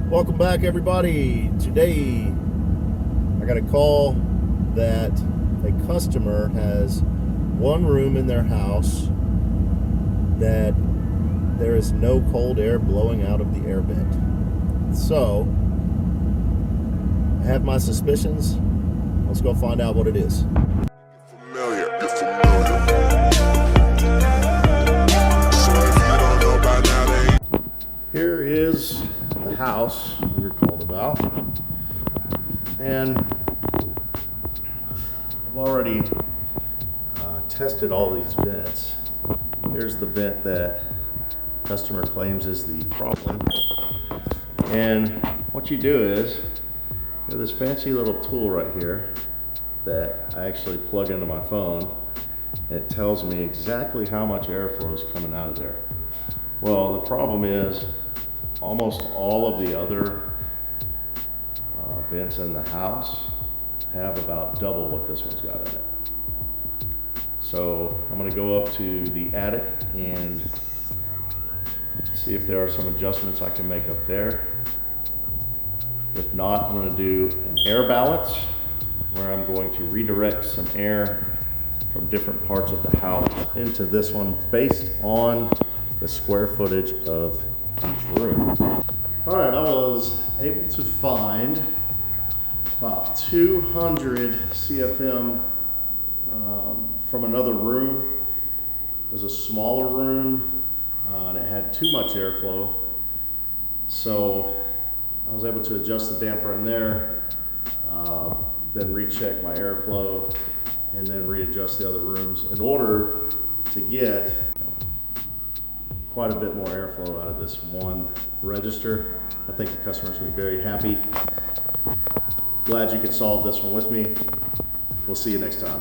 Welcome back, everybody. Today I got a call that a customer has one room in their house that there is no cold air blowing out of the air vent. So I have my suspicions. Let's go find out what it is. Here is the house we were called about, and I've already tested all these vents. Here's the vent that customer claims is the problem, and what you do is you have this fancy little tool right here that I actually plug into my phone. It tells me exactly how much airflow is coming out of there. Well, the problem is almost all of the other vents in the house have about double what this one's got in it. So I'm going to go up to the attic and see if there are some adjustments I can make up there. If not, I'm going to do an air balance where I'm going to redirect some air from different parts of the house into this one based on the square footage of each room. All right, I was able to find about 200 CFM from another room. It was a smaller room and it had too much airflow. So I was able to adjust the damper in there, then recheck my airflow, and then readjust the other rooms in order to get quite a bit more airflow out of this one register. I think the customer's gonna be very happy. Glad you could solve this one with me. We'll see you next time.